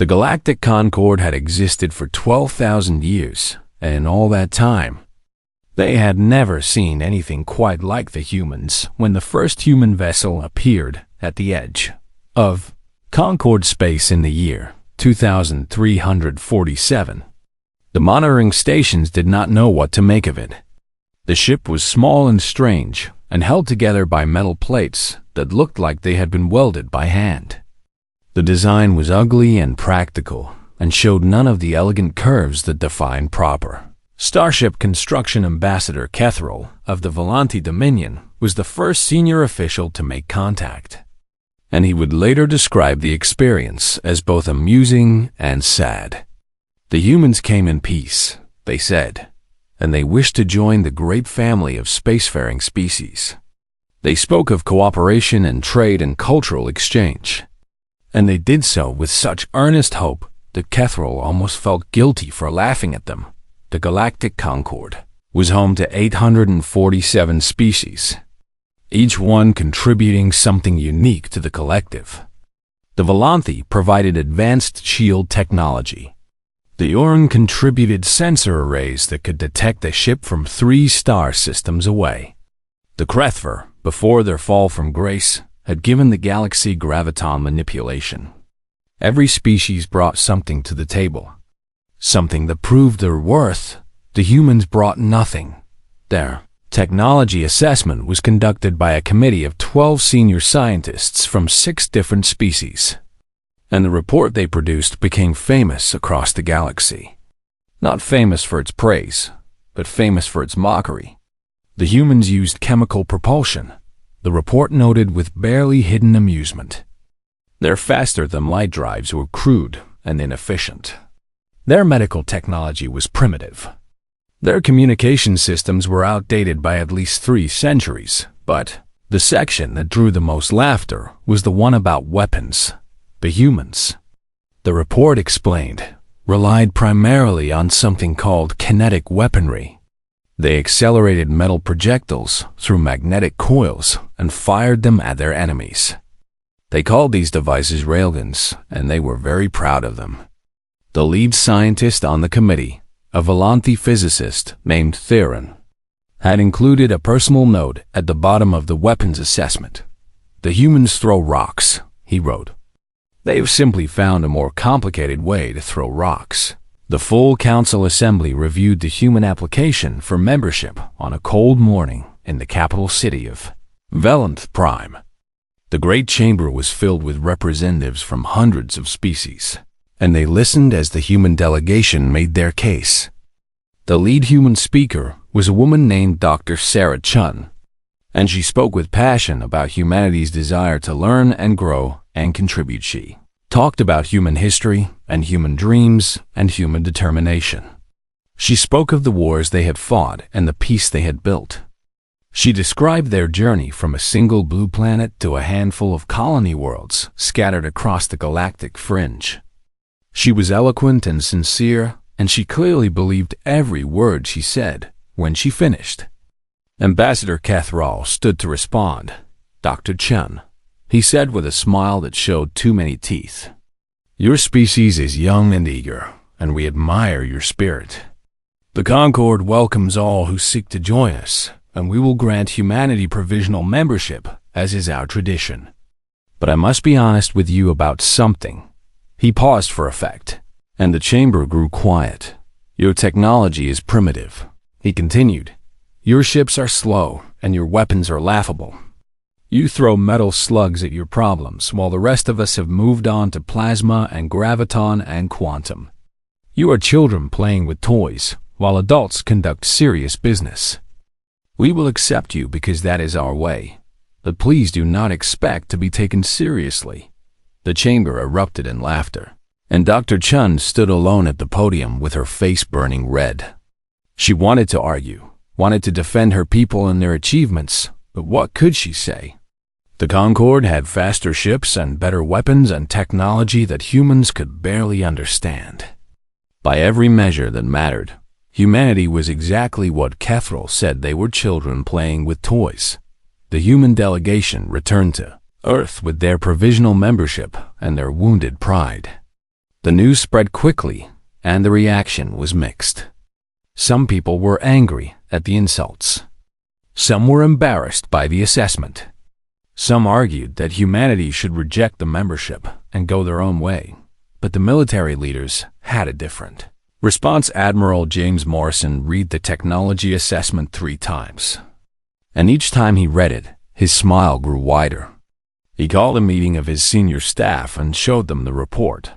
The Galactic Concord had existed for 12,000 years, and in all that time, they had never seen anything quite like the humans when the first human vessel appeared at the edge of Concord space in the year 2347. The monitoring stations did not know what to make of it. The ship was small and strange, and held together by metal plates that looked like they had been welded by hand. The design was ugly and practical, and showed none of the elegant curves that define proper Starship Construction Ambassador Kethril of the Volanti Dominion was the first senior official to make contact, and he would later describe the experience as both amusing and sad. The humans came in peace, they said, and they wished to join the great family of spacefaring species. They spoke of cooperation and trade and cultural exchange, and they did so with such earnest hope that Kethril almost felt guilty for laughing at them. The Galactic Concord was home to 847 species, each one contributing something unique to the collective. The Volanthi provided advanced shield technology. The Oran contributed sensor arrays that could detect a ship from 3 star systems away. The Krethver, before their fall from grace, had given the galaxy graviton manipulation. Every species brought something to the table, something that proved their worth. The humans brought nothing. Their technology assessment was conducted by a committee of 12 senior scientists from 6 different species, and the report they produced became famous across the galaxy. Not famous for its praise, but famous for its mockery. The humans used chemical propulsion, the report noted with barely hidden amusement. Their faster-than-light drives were crude and inefficient. Their medical technology was primitive. Their communication systems were outdated by at least 3 centuries, but the section that drew the most laughter was the one about weapons. The humans, the report explained, relied primarily on something called kinetic weaponry. They accelerated metal projectiles through magnetic coils and fired them at their enemies. They called these devices railguns, and they were very proud of them. The lead scientist on the committee, a Volanthi physicist named Theron, had included a personal note at the bottom of the weapons assessment. "The humans throw rocks," he wrote. "They've simply found a more complicated way to throw rocks." The full council assembly reviewed the human application for membership on a cold morning in the capital city of Velanth Prime. The great chamber was filled with representatives from hundreds of species, and they listened as the human delegation made their case. The lead human speaker was a woman named Dr. Sarah Chun, and she spoke with passion about humanity's desire to learn and grow and contribute. She talked about human history and human dreams and human determination. She spoke of the wars they had fought and the peace they had built. She described their journey from a single blue planet to a handful of colony worlds scattered across the galactic fringe. She was eloquent and sincere, and she clearly believed every word she said. When she finished, Ambassador Kethril stood to respond. "Dr. Chun," he said with a smile that showed too many teeth, "your species is young and eager, and we admire your spirit. The Concord welcomes all who seek to join us, and we will grant humanity provisional membership, as is our tradition. But I must be honest with you about something." He paused for effect, and the chamber grew quiet. "Your technology is primitive," he continued. "Your ships are slow, and your weapons are laughable. You throw metal slugs at your problems, while the rest of us have moved on to plasma and graviton and quantum. You are children playing with toys, while adults conduct serious business. We will accept you because that is our way, but please do not expect to be taken seriously." The chamber erupted in laughter, and Dr. Chun stood alone at the podium with her face burning red. She wanted to argue, wanted to defend her people and their achievements, but what could she say? The Concord had faster ships and better weapons and technology that humans could barely understand. By every measure that mattered, humanity was exactly what Kethril said. They were children playing with toys. The human delegation returned to Earth with their provisional membership and their wounded pride. The news spread quickly, and the reaction was mixed. Some people were angry at the insults. Some were embarrassed by the assessment. Some argued that humanity should reject the membership and go their own way, but the military leaders had a different response. Admiral James Morrison read the technology assessment 3 times, and each time he read it, his smile grew wider. He called a meeting of his senior staff and showed them the report,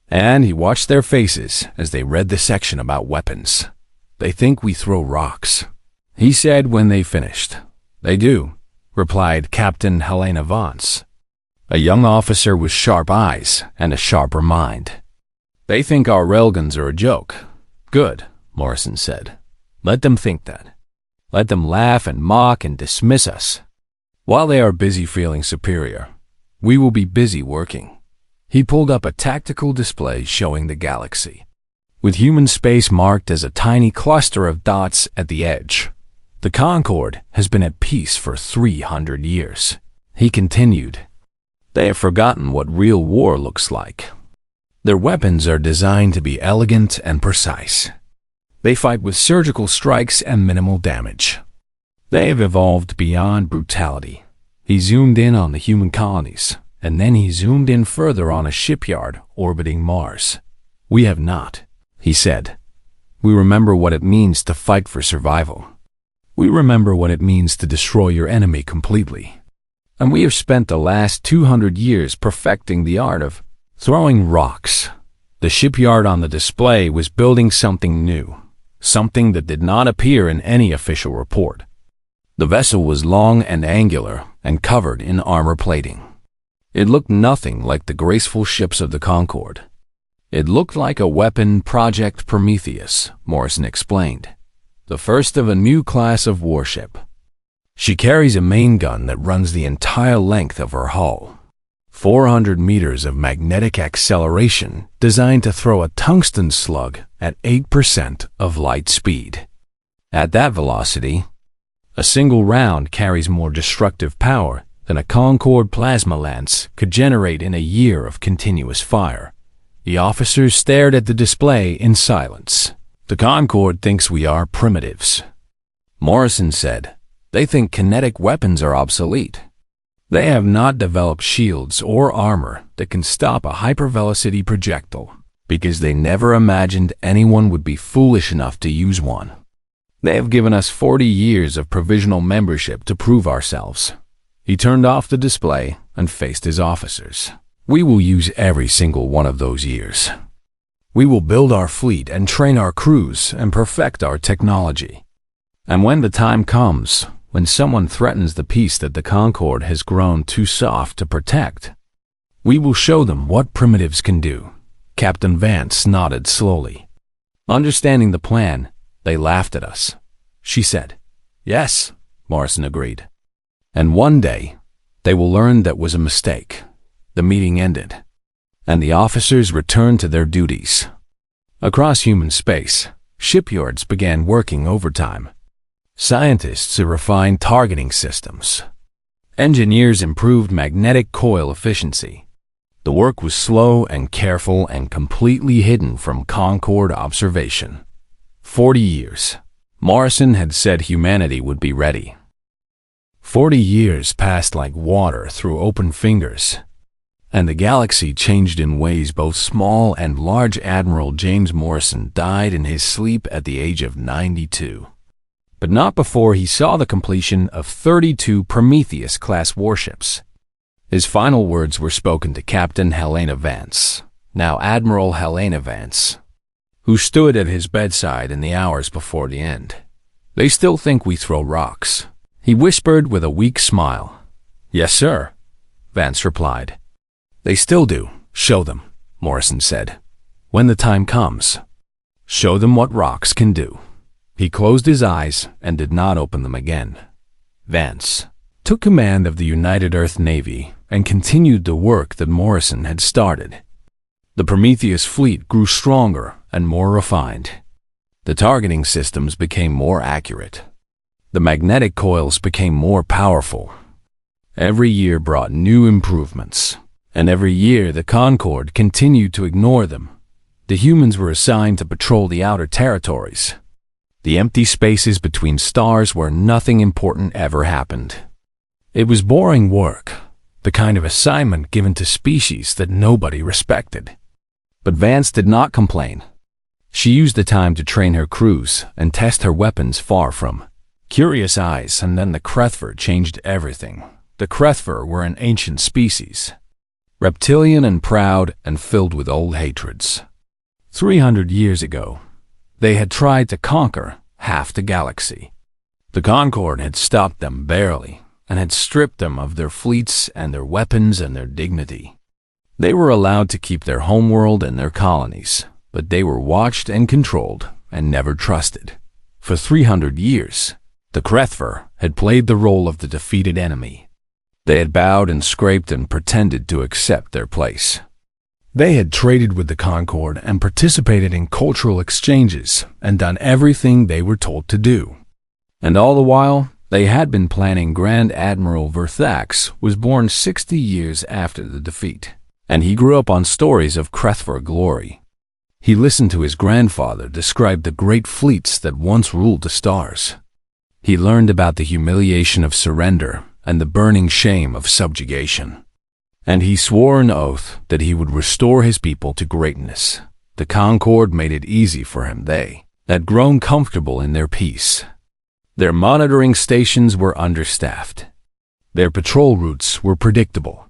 and he watched their faces as they read the section about weapons. "They think we throw rocks," he said when they finished. "They do," replied Captain Helena Vance, a young officer with sharp eyes and a sharper mind. "They think our railguns are a joke." "Good," Morrison said. "Let them think that. Let them laugh and mock and dismiss us. While they are busy feeling superior, we will be busy working." He pulled up a tactical display showing the galaxy, with human space marked as a tiny cluster of dots at the edge. "The Concord has been at peace for 300 years, he continued. "They have forgotten what real war looks like. Their weapons are designed to be elegant and precise. They fight with surgical strikes and minimal damage. They have evolved beyond brutality." He zoomed in on the human colonies, and then he zoomed in further on a shipyard orbiting Mars. "We have not," he said. "We remember what it means to fight for survival. We remember what it means to destroy your enemy completely. And we have spent the last 200 years perfecting the art of throwing rocks." The shipyard on the display was building something new, something that did not appear in any official report. The vessel was long and angular and covered in armor plating. It looked nothing like the graceful ships of the Concord. "It looked like a weapon Project Prometheus," Morrison explained. "The first of a new class of warship. She carries a main gun that runs the entire length of her hull. 400 meters of magnetic acceleration designed to throw a tungsten slug at 8% of light speed. At that velocity, a single round carries more destructive power than a Concorde plasma lance could generate in a year of continuous fire." The officers stared at the display in silence. "The Concorde thinks we are primitives," Morrison said. "They think kinetic weapons are obsolete. They have not developed shields or armor that can stop a hypervelocity projectile because they never imagined anyone would be foolish enough to use one. They have given us 40 years of provisional membership to prove ourselves." He turned off the display and faced his officers. "We will use every single one of those years. We will build our fleet and train our crews and perfect our technology. And when the time comes, when someone threatens the peace that the Concord has grown too soft to protect, we will show them what primitives can do." Captain Vance nodded slowly. Understanding the plan, "They laughed at us," she said. "Yes," Morrison agreed. "And one day, they will learn that was a mistake." The meeting ended, and the officers returned to their duties. Across human space, shipyards began working overtime. Scientists refined targeting systems. Engineers improved magnetic coil efficiency. The work was slow and careful and completely hidden from Concord observation. 40 years. Morrison had said humanity would be ready. 40 years passed like water through open fingers, and the galaxy changed in ways both small and large. Admiral James Morrison died in his sleep at the age of 92. But not before he saw the completion of 32 Prometheus-class warships. His final words were spoken to Captain Helena Vance, now Admiral Helena Vance, who stood at his bedside in the hours before the end. "They still think we throw rocks," he whispered with a weak smile. "Yes, sir," Vance replied. "They still do. Show them," Morrison said. "When the time comes, show them what rocks can do." He closed his eyes and did not open them again. Vance took command of the United Earth Navy and continued the work that Morrison had started. The Prometheus fleet grew stronger and more refined. The targeting systems became more accurate. The magnetic coils became more powerful. Every year brought new improvements. And every year the Concorde continued to ignore them. The humans were assigned to patrol the outer territories, the empty spaces between stars where nothing important ever happened. It was boring work, the kind of assignment given to species that nobody respected. But Vance did not complain. She used the time to train her crews and test her weapons far from curious eyes, and then the Krethver changed everything. The Krethver were an ancient species, reptilian and proud and filled with old hatreds. 300 years ago, they had tried to conquer half the galaxy. The Concorde had stopped them barely and had stripped them of their fleets and their weapons and their dignity. They were allowed to keep their homeworld and their colonies, but they were watched and controlled and never trusted. For 300 years, the Krethver had played the role of the defeated enemy. They had bowed and scraped and pretended to accept their place. They had traded with the Concorde and participated in cultural exchanges and done everything they were told to do. And all the while, they had been planning. Grand Admiral Verthax was born 60 years after the defeat, and he grew up on stories of Krethver glory. He listened to his grandfather describe the great fleets that once ruled the stars. He learned about the humiliation of surrender and the burning shame of subjugation. And he swore an oath that he would restore his people to greatness. The Concorde made it easy for him. They had grown comfortable in their peace. Their monitoring stations were understaffed. Their patrol routes were predictable.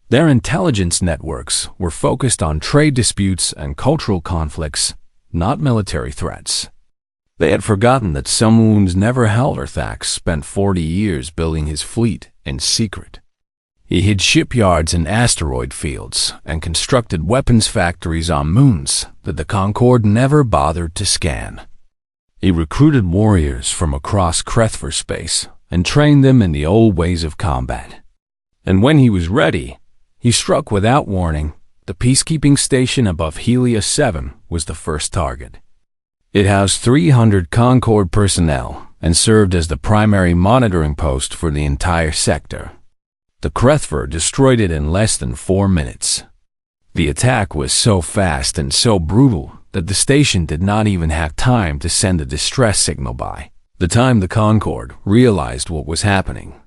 Their intelligence networks were focused on trade disputes and cultural conflicts, not military threats. They had forgotten that some wounds never held. Verthax spent 40 years building his fleet in secret. He hid shipyards in asteroid fields and constructed weapons factories on moons that the Concorde never bothered to scan. He recruited warriors from across Krethver space and trained them in the old ways of combat. And when he was ready, he struck without warning. The peacekeeping station above Helios 7 was the first target. It housed 300 Concorde personnel and served as the primary monitoring post for the entire sector. The Krethver destroyed it in less than 4 minutes. The attack was so fast and so brutal that the station did not even have time to send a distress signal by the time the Concorde realized what was happening.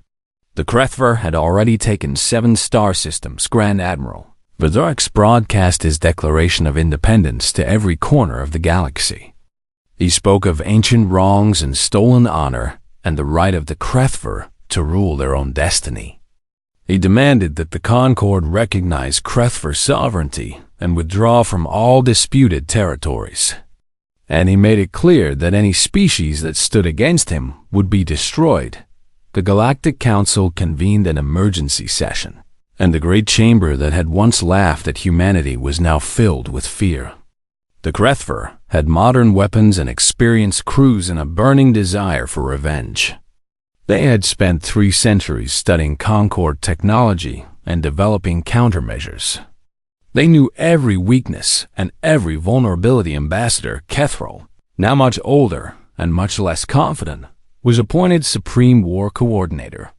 The Krethver had already taken 7 star systems. Grand Admiral Verthax broadcast his declaration of independence to every corner of the galaxy. He spoke of ancient wrongs and stolen honor and the right of the Krethver to rule their own destiny. He demanded that the Concorde recognize Krethver sovereignty and withdraw from all disputed territories. And he made it clear that any species that stood against him would be destroyed. The Galactic Council convened an emergency session, and the great chamber that had once laughed at humanity was now filled with fear. The Krethver had modern weapons and experienced crews and a burning desire for revenge. They had spent 3 centuries studying Concorde technology and developing countermeasures. They knew every weakness and every vulnerability. Ambassador Kethrol, now much older and much less confident, was appointed Supreme War Coordinator.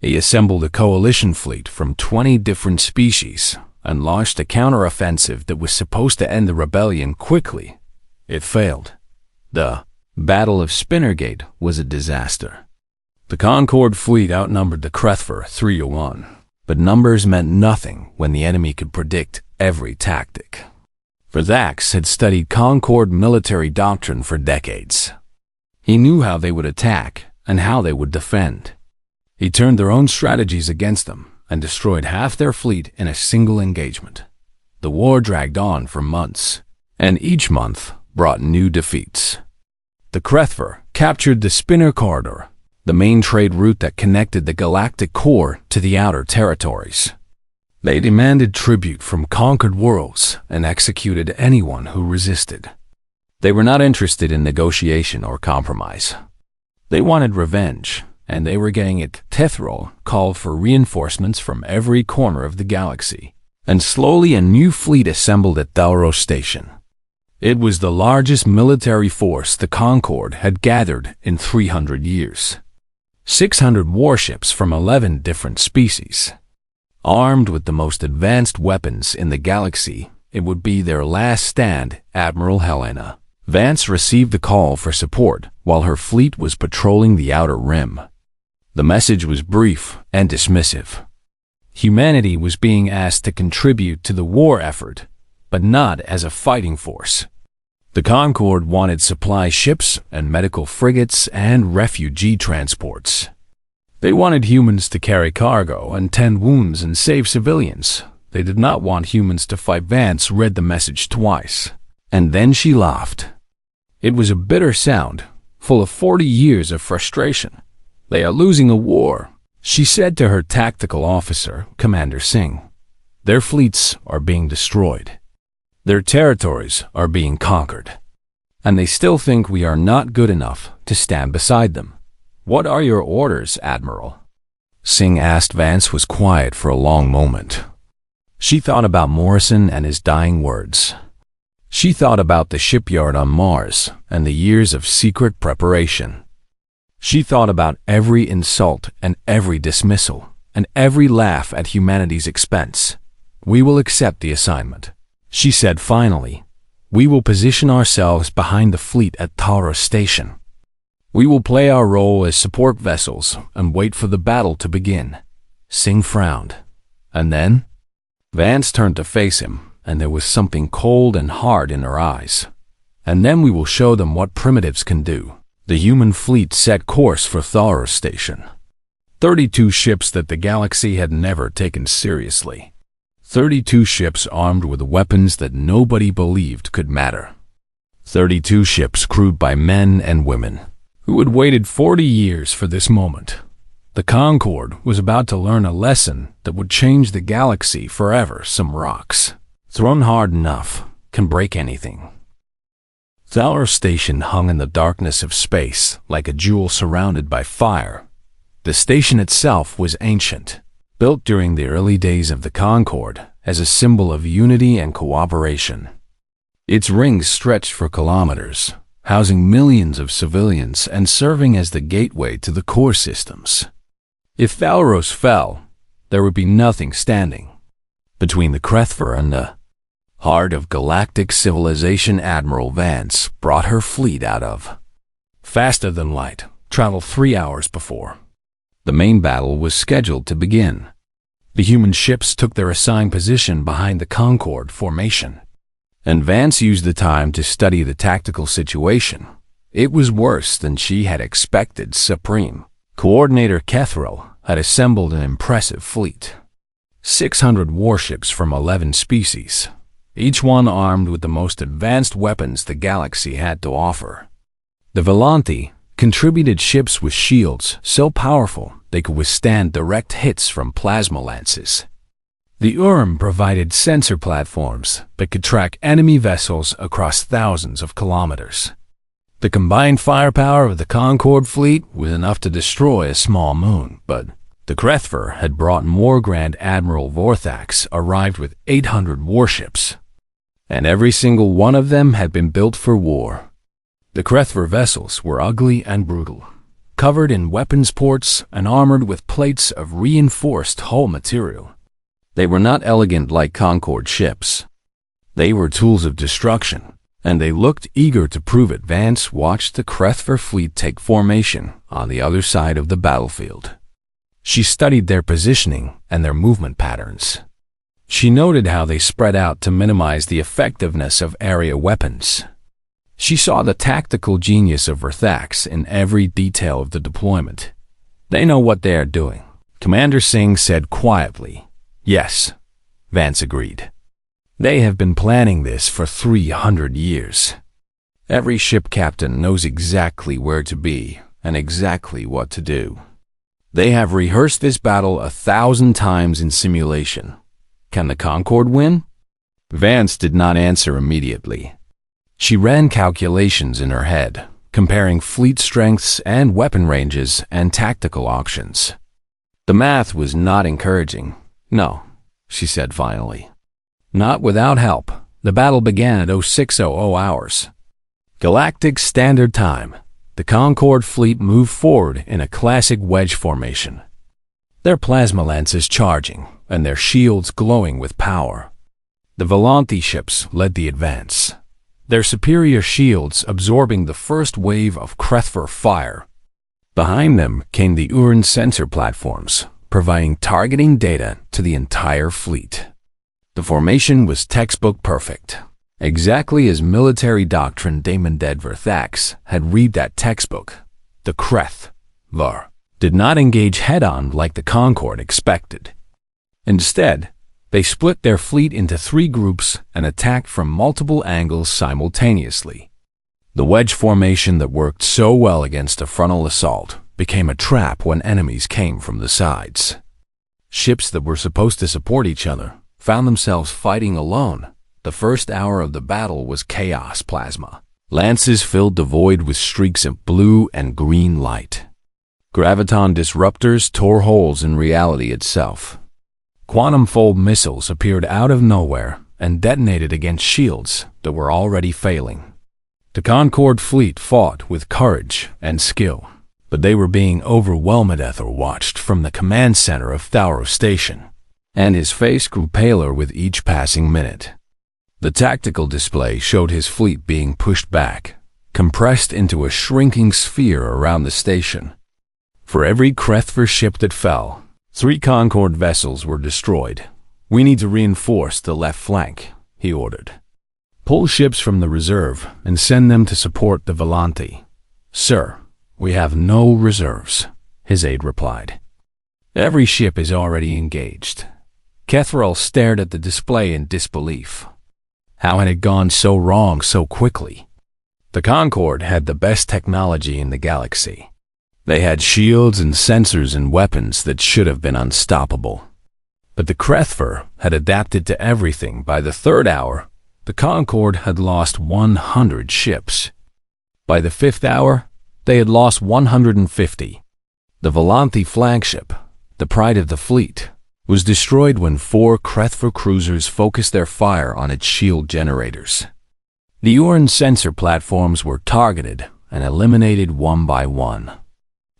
He assembled a coalition fleet from 20 different species and launched a counteroffensive that was supposed to end the rebellion quickly. It failed. The Battle of Spinnergate was a disaster. The Concorde fleet outnumbered the Krethver 3-1, but numbers meant nothing when the enemy could predict every tactic. Verthax had studied Concorde military doctrine for decades. He knew how they would attack and how they would defend. He turned their own strategies against them and destroyed half their fleet in a single engagement. The war dragged on for months, and each month brought new defeats. The Krethver captured the Spinner Corridor, the main trade route that connected the galactic core to the outer territories. They demanded tribute from conquered worlds and executed anyone who resisted. They were not interested in negotiation or compromise. They wanted revenge, and they were getting it. Kethrol called for reinforcements from every corner of the galaxy, and slowly a new fleet assembled at Thalros Station. It was the largest military force the Concorde had gathered in 300 years. 600 warships from 11 different species. Armed with the most advanced weapons in the galaxy, it would be their last stand, Admiral Helena. Vance received the call for support while her fleet was patrolling the outer rim. The message was brief and dismissive. Humanity was being asked to contribute to the war effort, but not as a fighting force. The Concorde wanted supply ships and medical frigates and refugee transports. They wanted humans to carry cargo and tend wounds and save civilians. They did not want humans to fight. Vance read the message twice, and then she laughed. It was a bitter sound, full of 40 years of frustration. "They are losing a war," she said to her tactical officer, Commander Singh. "Their fleets are being destroyed. Their territories are being conquered. And they still think we are not good enough to stand beside them. What are your orders, Admiral?" Singh asked. Vance was quiet for a long moment. She thought about Morrison and his dying words. She thought about the shipyard on Mars and the years of secret preparation. She thought about every insult and every dismissal and every laugh at humanity's expense. "We will accept the assignment," she said finally. "We will position ourselves behind the fleet at Taurus Station. We will play our role as support vessels and wait for the battle to begin." Singh frowned. "And then?" Vance turned to face him, and there was something cold and hard in her eyes. "And then we will show them what primitives can do." The human fleet set course for Taurus Station. 32 ships that the galaxy had never taken seriously. 32 ships armed with weapons that nobody believed could matter. 32 ships crewed by men and women who had waited 40 years for this moment. The Concorde was about to learn a lesson that would change the galaxy forever. Some rocks, thrown hard enough, can break anything. Taurus Station hung in the darkness of space like a jewel surrounded by fire. The station itself was ancient, built during the early days of the Concorde as a symbol of unity and cooperation. Its rings stretched for kilometers, housing millions of civilians and serving as the gateway to the core systems. If Taurus fell, there would be nothing standing between the Krethver and the heart of galactic civilization. Admiral Vance brought her fleet out of faster than light, traveled 3 hours before the main battle was scheduled to begin. The human ships took their assigned position behind the Concorde formation, and Vance used the time to study the tactical situation. It was worse than she had expected. Supreme Coordinator Kethril had assembled an impressive fleet. 600 warships from 11 species, each one armed with the most advanced weapons the galaxy had to offer. The Volanti contributed ships with shields so powerful they could withstand direct hits from plasma lances. The Urim provided sensor platforms that could track enemy vessels across thousands of kilometers. The combined firepower of the Concorde fleet was enough to destroy a small moon, but the Krethver had brought more. Grand Admiral Vorthax arrived with 800 warships, and every single one of them had been built for war. The Krethver vessels were ugly and brutal, covered in weapons ports and armored with plates of reinforced hull material. They were not elegant like Concorde ships. They were tools of destruction, and they looked eager to prove it. Vance watched the Krethver fleet take formation on the other side of the battlefield. She studied their positioning and their movement patterns. She noted how they spread out to minimize the effectiveness of area weapons. She saw the tactical genius of Vorthax in every detail of the deployment. "They know what they are doing," Commander Singh said quietly. "Yes," Vance agreed. "They have been planning this for 300 years. Every ship captain knows exactly where to be and exactly what to do. They have rehearsed this battle 1,000 times in simulation. Can the Concorde win?" Vance did not answer immediately. She ran calculations in her head, comparing fleet strengths and weapon ranges and tactical options. The math was not encouraging. "No," she said finally. "Not without help." The battle began at 0600 hours. Galactic Standard Time. The Concorde fleet moved forward in a classic wedge formation, their plasma lances charging, and their shields glowing with power. The Volante ships led the advance, their superior shields absorbing the first wave of Krethver fire. Behind them came the Uran sensor platforms, providing targeting data to the entire fleet. The formation was textbook perfect, exactly as military doctrine Damon Dedver Thax had read that textbook. The Krethver did not engage head-on like the Concorde expected. Instead, they split their fleet into 3 groups and attacked from multiple angles simultaneously. The wedge formation that worked so well against a frontal assault became a trap when enemies came from the sides. Ships that were supposed to support each other found themselves fighting alone. The first hour of the battle was chaos plasma. Lances filled the void with streaks of blue and green light. Graviton disruptors tore holes in reality itself. Quantum fold missiles appeared out of nowhere and detonated against shields that were already failing. The Concorde fleet fought with courage and skill, but they were being overwhelmed. Ether watched from the command center of Thauro Station, and his face grew paler with each passing minute. The tactical display showed his fleet being pushed back, compressed into a shrinking sphere around the station. For every Krethver ship that fell, 3 Concorde vessels were destroyed. "We need to reinforce the left flank," he ordered. "Pull ships from the reserve and send them to support the Volante." "Sir, we have no reserves," his aide replied. "Every ship is already engaged." Kethrel stared at the display in disbelief. How had it gone so wrong so quickly? The Concorde had the best technology in the galaxy. They had shields and sensors and weapons that should have been unstoppable. But the Krethver had adapted to everything. By the 3rd hour, the Concorde had lost 100 ships. By the 5th hour, they had lost 150. The Volante flagship, the pride of the fleet, was destroyed when 4 Krethver cruisers focused their fire on its shield generators. The Uran sensor platforms were targeted and eliminated one by one,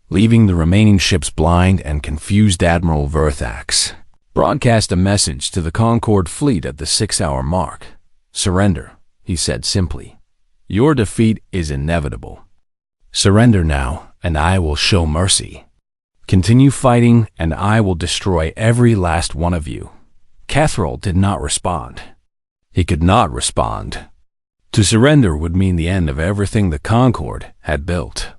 leaving the remaining ships blind and confused. Admiral Verthax broadcast a message to the Concorde fleet at the 6-hour mark. "Surrender," he said simply. "Your defeat is inevitable. Surrender now, and I will show mercy. Continue fighting, and I will destroy every last one of you." Kethrel did not respond. He could not respond. To surrender would mean the end of everything the Concorde had built.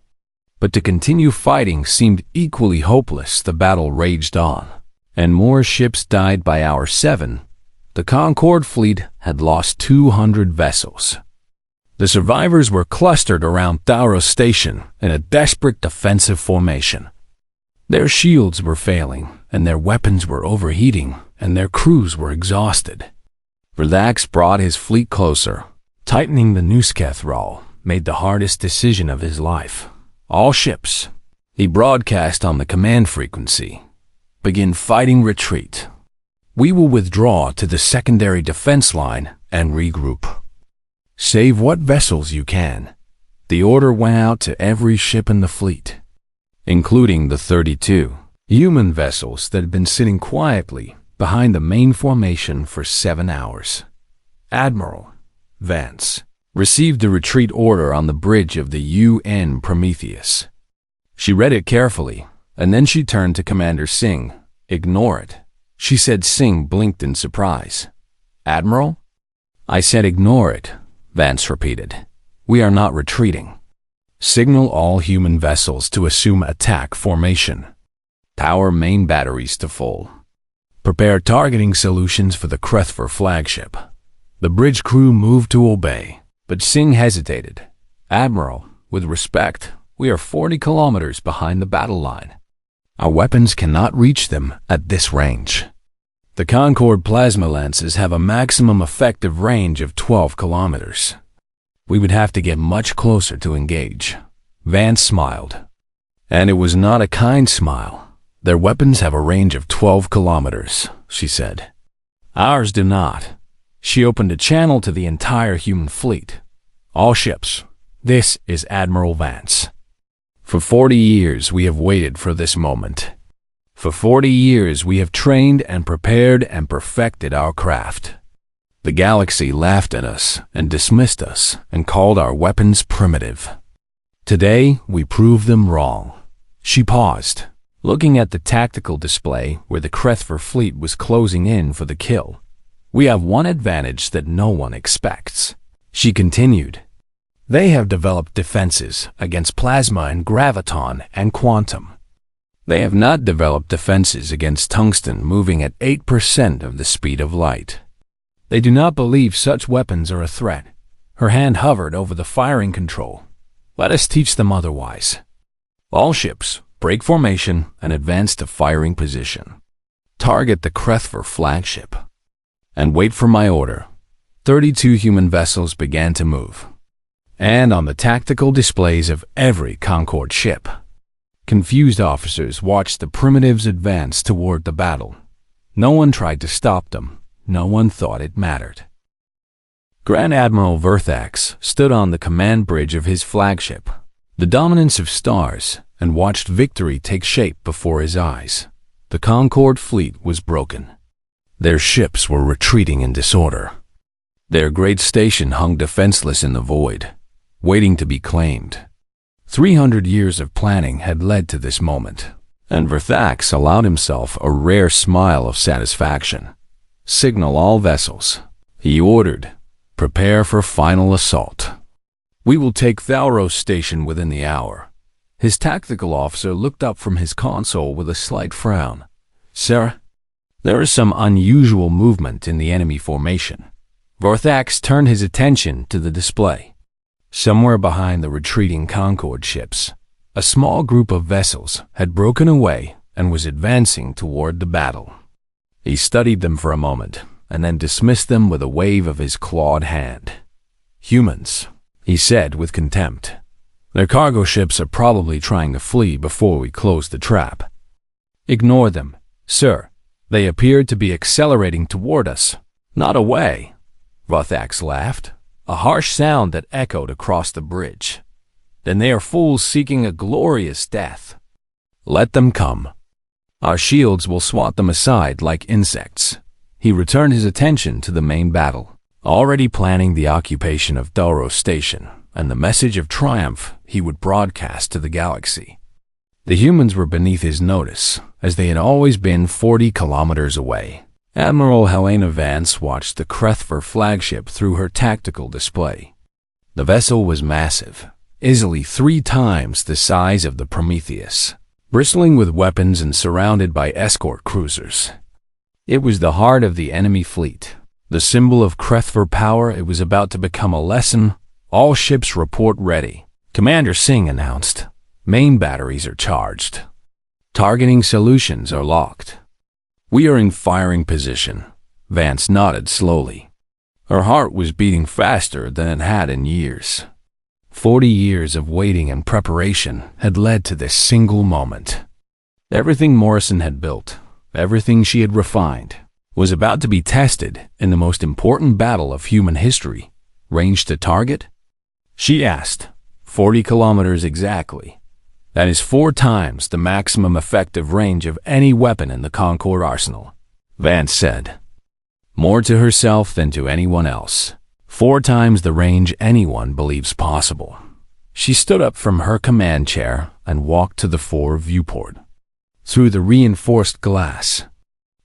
But to continue fighting seemed equally hopeless. The battle raged on, and more ships died. By hour 7, the Concorde fleet had lost 200 vessels. The survivors were clustered around Thauro Station in a desperate defensive formation. Their shields were failing, and their weapons were overheating, and their crews were exhausted. Verthax brought his fleet closer. Tightening the noose. Kethrel made the hardest decision of his life. "All ships," he broadcast on the command frequency, "begin fighting retreat. We will withdraw to the secondary defense line and regroup. Save what vessels you can." The order went out to every ship in the fleet, including the 32 human vessels that had been sitting quietly behind the main formation for 7 hours. Admiral Vance received the retreat order on the bridge of the UN Prometheus. She read it carefully, and then she turned to Commander Singh. "Ignore it," she said. Singh blinked in surprise. "Admiral?" "I said ignore it," Vance repeated. "We are not retreating. Signal all human vessels to assume attack formation. Power main batteries to full. Prepare targeting solutions for the Krethver flagship." The bridge crew moved to obey, but Singh hesitated. "Admiral, with respect, we are 40 kilometers behind the battle line. Our weapons cannot reach them at this range. The Concorde plasma lances have a maximum effective range of 12 kilometers. We would have to get much closer to engage." Vance smiled. And it was not a kind smile. "Their weapons have a range of 12 kilometers, she said. "Ours do not." She opened a channel to the entire human fleet. "All ships, this is Admiral Vance. For 40 years we have waited for this moment. For 40 years we have trained and prepared and perfected our craft. The galaxy laughed at us and dismissed us and called our weapons primitive. Today we prove them wrong." She paused, looking at the tactical display where the Krethver fleet was closing in for the kill. "We have one advantage that no one expects," she continued. "They have developed defenses against plasma and graviton and quantum. They have not developed defenses against tungsten moving at 8% of the speed of light. They do not believe such weapons are a threat." Her hand hovered over the firing control. "Let us teach them otherwise. All ships, break formation and advance to firing position. Target the Krethver flagship. And wait for my order." 32 human vessels began to move. And on the tactical displays of every Concord ship, confused officers watched the primitives advance toward the battle. No one tried to stop them. No one thought it mattered. Grand Admiral Verthax stood on the command bridge of his flagship, the dominance of stars, and watched victory take shape before his eyes. The Concord fleet was broken. Their ships were retreating in disorder. Their great station hung defenseless in the void, waiting to be claimed. 300 years of planning had led to this moment, and Verthax allowed himself a rare smile of satisfaction. "Signal all vessels," he ordered. "Prepare for final assault. We will take Thalros Station within the hour." His tactical officer looked up from his console with a slight frown. "Sir, there is some unusual movement in the enemy formation." Verthax turned his attention to the display. Somewhere behind the retreating Concord ships, a small group of vessels had broken away and was advancing toward the battle. He studied them for a moment and then dismissed them with a wave of his clawed hand. "Humans," he said with contempt. "Their cargo ships are probably trying to flee before we close the trap." "Ignore them, sir. They appeared to be accelerating toward us, not away." Verthax laughed, a harsh sound that echoed across the bridge. "Then they are fools seeking a glorious death. Let them come. Our shields will swat them aside like insects." He returned his attention to the main battle, already planning the occupation of Thalros Station and the message of triumph he would broadcast to the galaxy. The humans were beneath his notice, as they had always been 40 kilometers away. Admiral Helena Vance watched the Krethver flagship through her tactical display. The vessel was massive, easily 3 times the size of the Prometheus, bristling with weapons and surrounded by escort cruisers. It was the heart of the enemy fleet, the symbol of Krethver power. It was about to become a lesson. "All ships report ready," Commander Singh announced. "Main batteries are charged. Targeting solutions are locked. We are in firing position." Vance nodded slowly. Her heart was beating faster than it had in years. 40 years of waiting and preparation had led to this single moment. Everything Morrison had built, everything she had refined, was about to be tested in the most important battle of human history. "Range to target?" she asked. 40 kilometers exactly. That is 4 times the maximum effective range of any weapon in the Concord arsenal, Vance said. More to herself than to anyone else. 4 times the range anyone believes possible. She stood up from her command chair and walked to the fore viewport. Through the reinforced glass,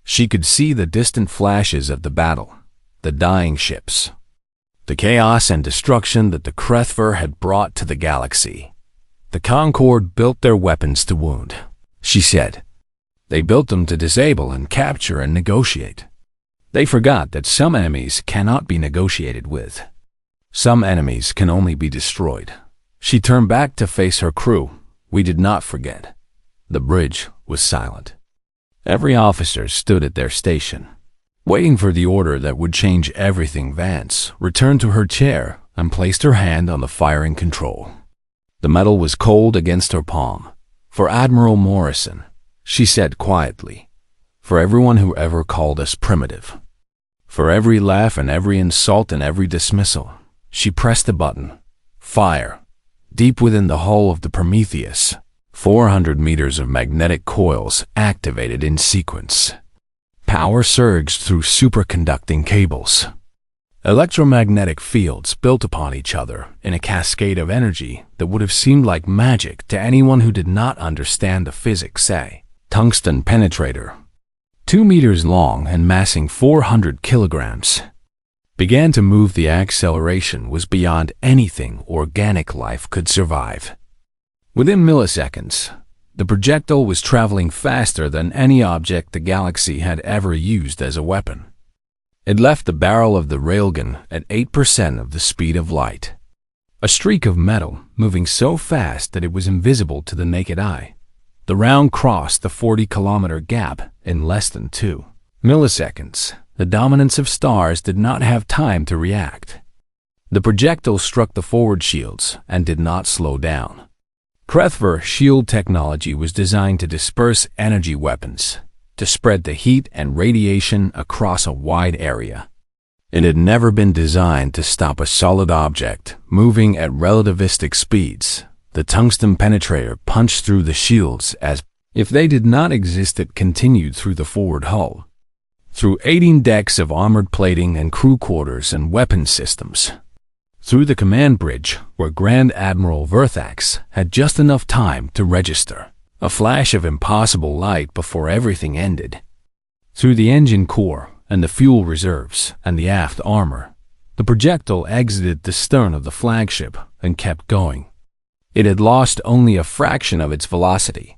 she could see the distant flashes of the battle, the dying ships, the chaos and destruction that the Krethver had brought to the galaxy. "The Concord built their weapons to wound," she said. "They built them to disable and capture and negotiate. They forgot that some enemies cannot be negotiated with. Some enemies can only be destroyed." She turned back to face her crew. "We did not forget." The bridge was silent. Every officer stood at their station, waiting for the order that would change everything. Vance returned to her chair and placed her hand on the firing control. The metal was cold against her palm. "For Admiral Morrison," she said quietly. "For everyone who ever called us primitive. For every laugh and every insult and every dismissal." She pressed the button. Fire. Deep within the hull of the Prometheus, 400 meters of magnetic coils activated in sequence. Power surged through superconducting cables. Electromagnetic fields built upon each other in a cascade of energy that would have seemed like magic to anyone who did not understand the physics. A tungsten penetrator, 2 meters long and massing 400 kilograms, began to move. The acceleration was beyond anything organic life could survive. Within milliseconds, the projectile was traveling faster than any object the galaxy had ever used as a weapon. It left the barrel of the railgun at 8% of the speed of light. A streak of metal moving so fast that it was invisible to the naked eye. The round crossed the 40-kilometer gap in less than 2 milliseconds. The dominance of stars did not have time to react. The projectile struck the forward shields and did not slow down. HFY shield technology was designed to disperse energy weapons, to spread the heat and radiation across a wide area. It had never been designed to stop a solid object moving at relativistic speeds. The tungsten penetrator punched through the shields as if they did not exist. It continued through the forward hull, through 18 decks of armored plating and crew quarters and weapon systems, through the command bridge where Grand Admiral Verthax had just enough time to register, a flash of impossible light before everything ended, through the engine core and the fuel reserves and the aft armor. The projectile exited the stern of the flagship and kept going. It had lost only a fraction of its velocity.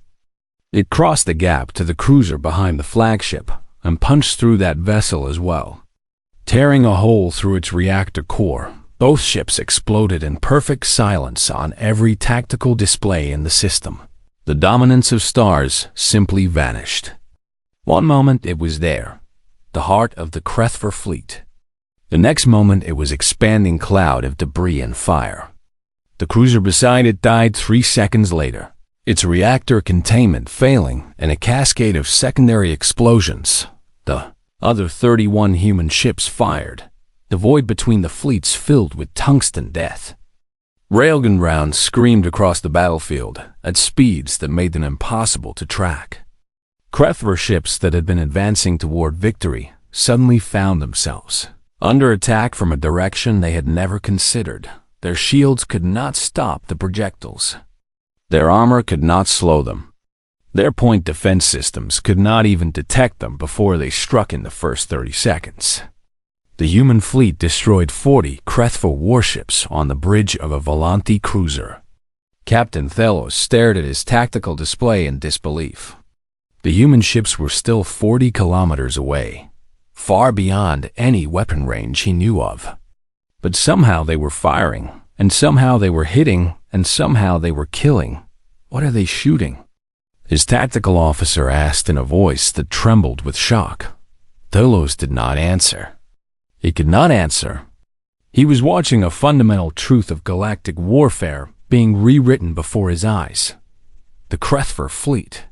It crossed the gap to the cruiser behind the flagship and punched through that vessel as well, tearing a hole through its reactor core. Both ships exploded in perfect silence on every tactical display in the system. The dominance of stars simply vanished. One moment it was there, the heart of the HFY fleet. The next moment it was an expanding cloud of debris and fire. The cruiser beside it died 3 seconds later, its reactor containment failing in a cascade of secondary explosions. The other 31 human ships fired, the void between the fleets filled with tungsten death. Railgun rounds screamed across the battlefield at speeds that made them impossible to track. HFY ships that had been advancing toward victory suddenly found themselves under attack from a direction they had never considered. Their shields could not stop the projectiles. Their armor could not slow them. Their point defense systems could not even detect them before they struck in the first 30 seconds. The human fleet destroyed 40 HFY warships on the bridge of a Volante cruiser. Captain Thelos stared at his tactical display in disbelief. The human ships were still 40 kilometers away, far beyond any weapon range he knew of. But somehow they were firing, and somehow they were hitting, and somehow they were killing. What are they shooting? His tactical officer asked in a voice that trembled with shock. Thelos did not answer. He could not answer. He was watching a fundamental truth of galactic warfare being rewritten before his eyes. The HFY fleet,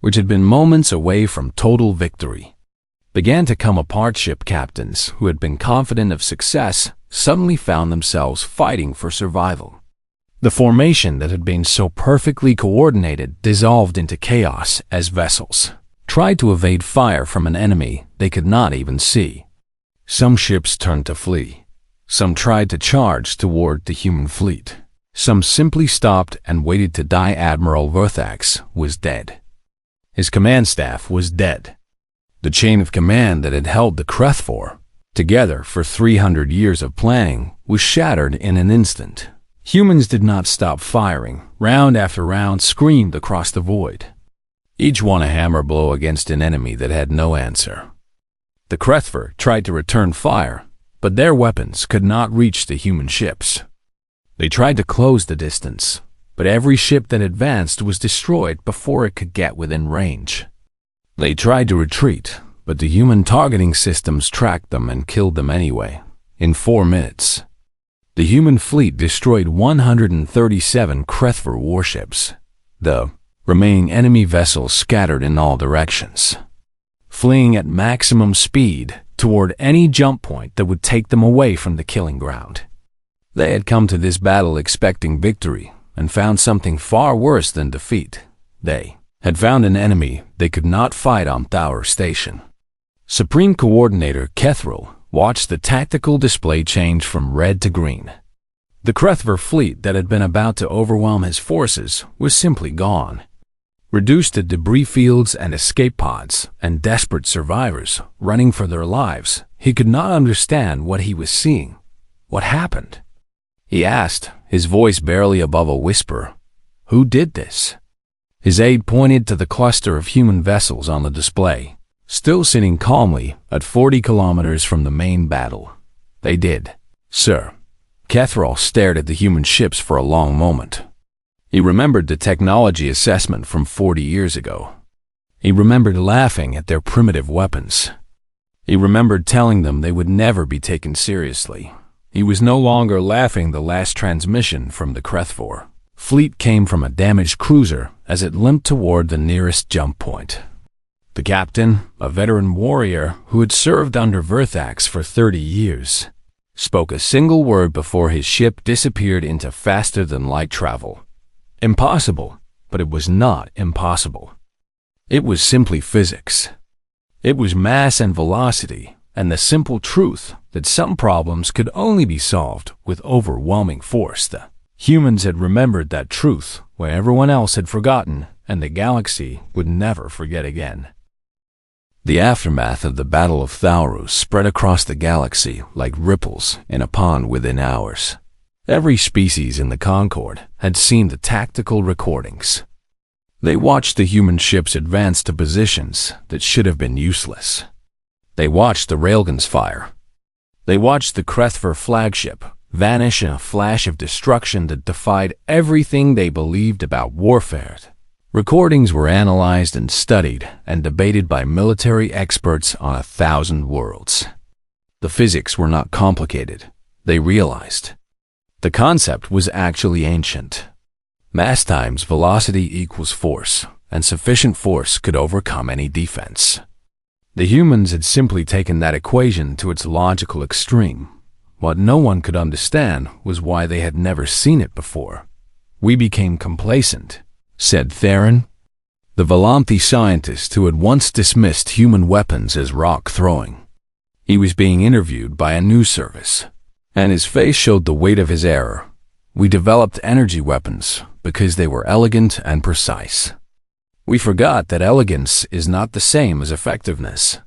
which had been moments away from total victory, began to come apart. Ship captains who had been confident of success suddenly found themselves fighting for survival. The formation that had been so perfectly coordinated dissolved into chaos as vessels tried to evade fire from an enemy they could not even see. Some ships turned to flee. Some tried to charge toward the human fleet. Some simply stopped and waited to die. Admiral Verthax was dead. His command staff was dead. The chain of command that had held the HFY together for 300 years of planning was shattered in an instant. Humans did not stop firing. Round after round screamed across the void, each one a hammer blow against an enemy that had no answer. The HFY tried to return fire, but their weapons could not reach the human ships. They tried to close the distance, but every ship that advanced was destroyed before it could get within range. They tried to retreat, but the human targeting systems tracked them and killed them anyway. In 4 minutes, the human fleet destroyed 137 HFY warships. The remaining enemy vessels scattered in all directions, fleeing at maximum speed toward any jump point that would take them away from the killing ground. They had come to this battle expecting victory and found something far worse than defeat. They had found an enemy they could not fight on Tower Station. Supreme Coordinator Kethril watched the tactical display change from red to green. The Krethver fleet that had been about to overwhelm his forces was simply gone. Reduced to debris fields and escape pods and desperate survivors running for their lives, he could not understand what he was seeing. What happened? He asked, his voice barely above a whisper. Who did this? His aide pointed to the cluster of human vessels on the display, still sitting calmly at 40 kilometers from the main battle. They did, sir. Kethril stared at the human ships for a long moment. He remembered the technology assessment from 40 years ago. He remembered laughing at their primitive weapons. He remembered telling them they would never be taken seriously. He was no longer laughing. The last transmission from the Krethvor fleet came from a damaged cruiser as it limped toward the nearest jump point. The captain, a veteran warrior who had served under Verthax for 30 years, spoke a single word before his ship disappeared into faster-than-light travel. Impossible, but it was not impossible. It was simply physics. It was mass and velocity, and the simple truth that some problems could only be solved with overwhelming force. The humans had remembered that truth where everyone else had forgotten, and the galaxy would never forget again. The aftermath of the Battle of Thaurus spread across the galaxy like ripples in a pond within hours. Every species in the Concord had seen the tactical recordings. They watched the human ships advance to positions that should have been useless. They watched the Railguns fire. They watched the Krethver flagship vanish in a flash of destruction that defied everything they believed about warfare. Recordings were analyzed and studied and debated by military experts on 1,000 worlds. The physics were not complicated, they realized. The concept was actually ancient. Mass times velocity equals force, and sufficient force could overcome any defense. The humans had simply taken that equation to its logical extreme. What no one could understand was why they had never seen it before. We became complacent, said Theron, the Volanthi scientist who had once dismissed human weapons as rock-throwing. He was being interviewed by a news service, and his face showed the weight of his error. We developed energy weapons because they were elegant and precise. We forgot that elegance is not the same as effectiveness.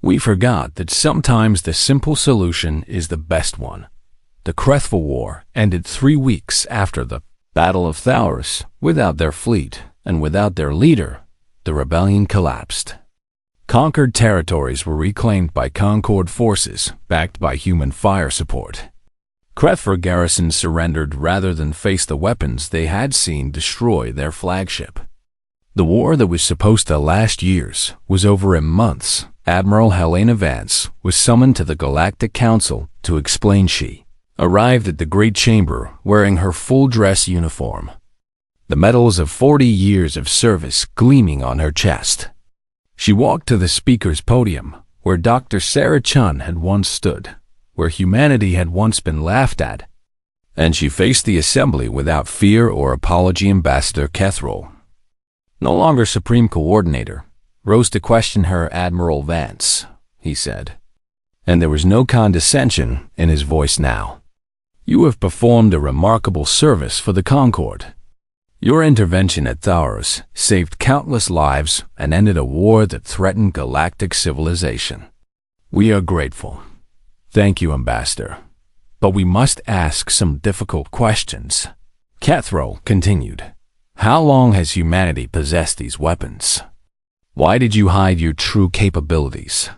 We forgot that sometimes the simple solution is the best one. The HFY War ended 3 weeks after the Battle of Thaurus. Without their fleet and without their leader, the rebellion collapsed. Conquered territories were reclaimed by Concord forces, backed by human fire support. Krethver garrisons surrendered rather than face the weapons they had seen destroy their flagship. The war that was supposed to last years was over in months. Admiral Helena Vance was summoned to the Galactic Council to explain. She arrived at the Great Chamber wearing her full-dress uniform, the medals of 40 years of service gleaming on her chest. She walked to the speaker's podium, where Dr. Sarah Chun had once stood, where humanity had once been laughed at, and she faced the assembly without fear or apology. Ambassador Kethril, no longer Supreme Coordinator, rose to question her. Admiral Vance, he said, and there was no condescension in his voice now. You have performed a remarkable service for the Concord. Your intervention at Thaurus saved countless lives and ended a war that threatened galactic civilization. We are grateful. Thank you, Ambassador. But we must ask some difficult questions. Kethril continued. How long has humanity possessed these weapons? Why did you hide your true capabilities?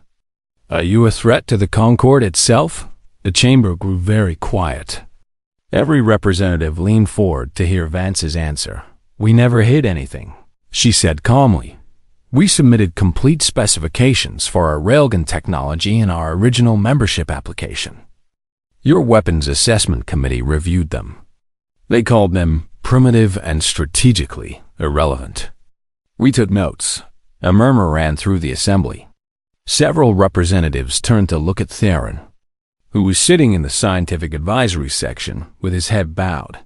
Are you a threat to the Concord itself? The chamber grew very quiet. Every representative leaned forward to hear Vance's answer. We never hid anything, she said calmly. We submitted complete specifications for our Railgun technology in our original membership application. Your Weapons Assessment Committee reviewed them. They called them primitive and strategically irrelevant. We took notes. A murmur ran through the assembly. Several representatives turned to look at Theron, who was sitting in the scientific advisory section with his head bowed.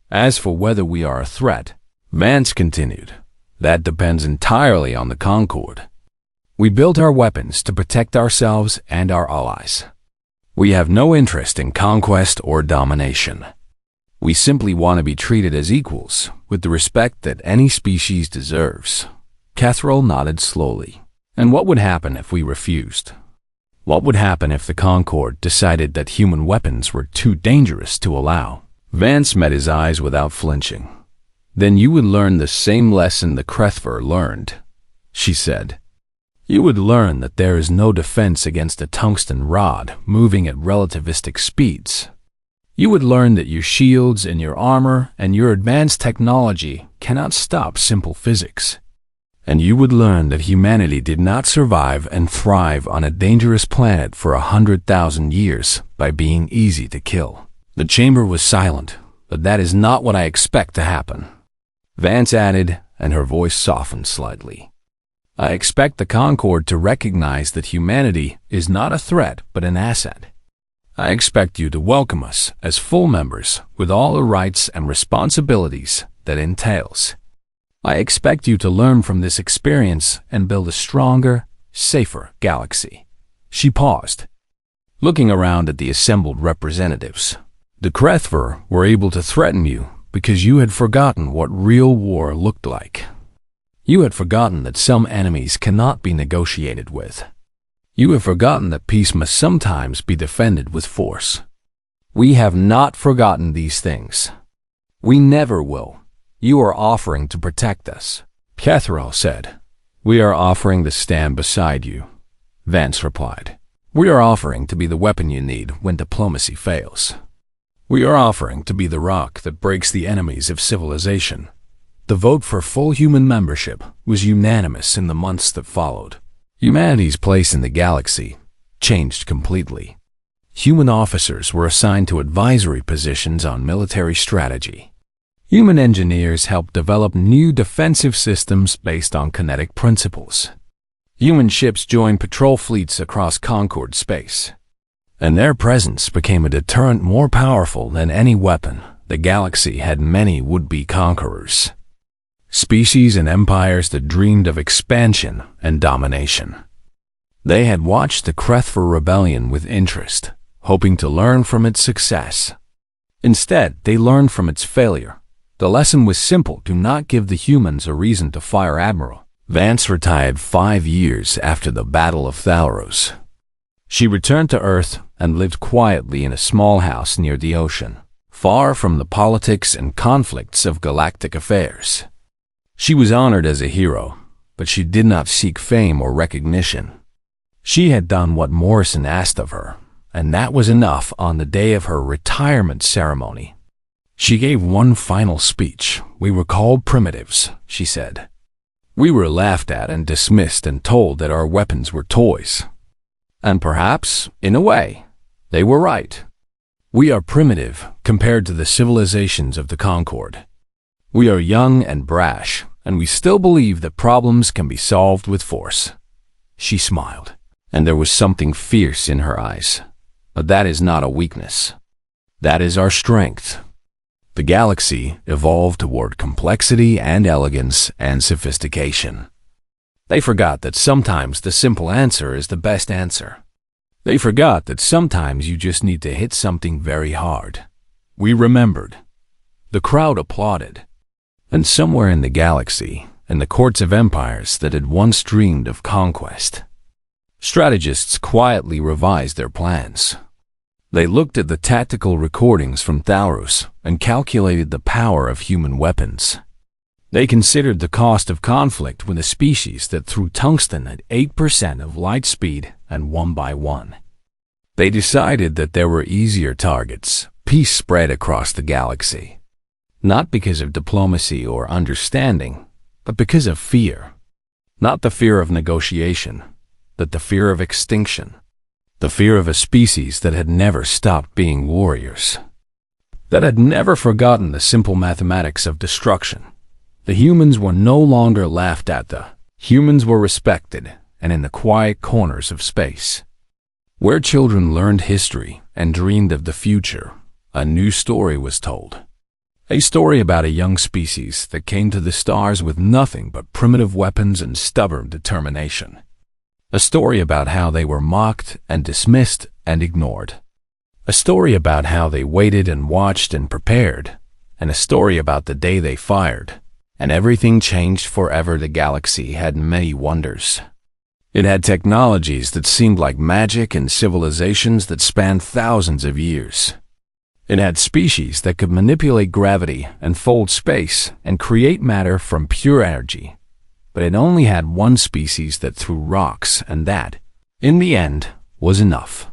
As for whether we are a threat, Vance continued, That depends entirely on the Concord. We built our weapons to protect ourselves and our allies. We have no interest in conquest or domination. We simply want to be treated as equals, with the respect that any species deserves. Catherall nodded slowly. And what would happen if we refused? What would happen if the Concord decided that human weapons were too dangerous to allow? Vance met his eyes without flinching. Then you would learn the same lesson the Crethver learned, she said. You would learn that there is no defense against a tungsten rod moving at relativistic speeds. You would learn that your shields and your armor and your advanced technology cannot stop simple physics. And you would learn that humanity did not survive and thrive on a dangerous planet for 100,000 years by being easy to kill. The chamber was silent, but that is not what I expect to happen. Vance added, and her voice softened slightly. I expect the Concord to recognize that humanity is not a threat but an asset. I expect you to welcome us as full members with all the rights and responsibilities that entails. I expect you to learn from this experience and build a stronger, safer galaxy. She paused, looking around at the assembled representatives. The Crethver were able to threaten you because you had forgotten what real war looked like. You had forgotten that some enemies cannot be negotiated with. You have forgotten that peace must sometimes be defended with force. We have not forgotten these things. We never will. You are offering to protect us, Catherall said. We are offering to stand beside you, Vance replied. We are offering to be the weapon you need when diplomacy fails. We are offering to be the rock that breaks the enemies of civilization. The vote for full human membership was unanimous in the months that followed. Humanity's place in the galaxy changed completely. Human officers were assigned to advisory positions on military strategy. Human engineers helped develop new defensive systems based on kinetic principles. Human ships joined patrol fleets across Concord space, and their presence became a deterrent more powerful than any weapon. The galaxy had many would-be conquerors. Species and empires that dreamed of expansion and domination. They had watched the Crethver Rebellion with interest, hoping to learn from its success. Instead, they learned from its failure. The lesson was simple: do not give the humans a reason to fire Admiral. Vance retired 5 years after the Battle of Thalros. She returned to Earth and lived quietly in a small house near the ocean, far from the politics and conflicts of galactic affairs. She was honored as a hero, but she did not seek fame or recognition. She had done what Morrison asked of her, and that was enough. On the day of her retirement ceremony, she gave one final speech. We were called primitives, she said. We were laughed at and dismissed and told that our weapons were toys. And perhaps, in a way, they were right. We are primitive compared to the civilizations of the Concord. We are young and brash, and we still believe that problems can be solved with force. She smiled, and there was something fierce in her eyes. But that is not a weakness. That is our strength. The galaxy evolved toward complexity and elegance and sophistication. They forgot that sometimes the simple answer is the best answer. They forgot that sometimes you just need to hit something very hard. We remembered. The crowd applauded. And somewhere in the galaxy, in the courts of empires that had once dreamed of conquest, strategists quietly revised their plans. They looked at the tactical recordings from Thalros and calculated the power of human weapons. They considered the cost of conflict with a species that threw tungsten at 8% of light speed and 1 by 1. They decided that there were easier targets. Peace spread across the galaxy. Not because of diplomacy or understanding, but because of fear. Not the fear of negotiation, but the fear of extinction. The fear of a species that had never stopped being warriors. That had never forgotten the simple mathematics of destruction. The humans were no longer laughed at. The humans were respected, and in the quiet corners of space, where children learned history and dreamed of the future, a new story was told. A story about a young species that came to the stars with nothing but primitive weapons and stubborn determination. A story about how they were mocked and dismissed and ignored. A story about how they waited and watched and prepared. And a story about the day they fired. And everything changed forever. The galaxy had many wonders. It had technologies that seemed like magic and civilizations that spanned thousands of years. It had species that could manipulate gravity and fold space and create matter from pure energy. But it only had one species that threw rocks, and that, in the end, was enough.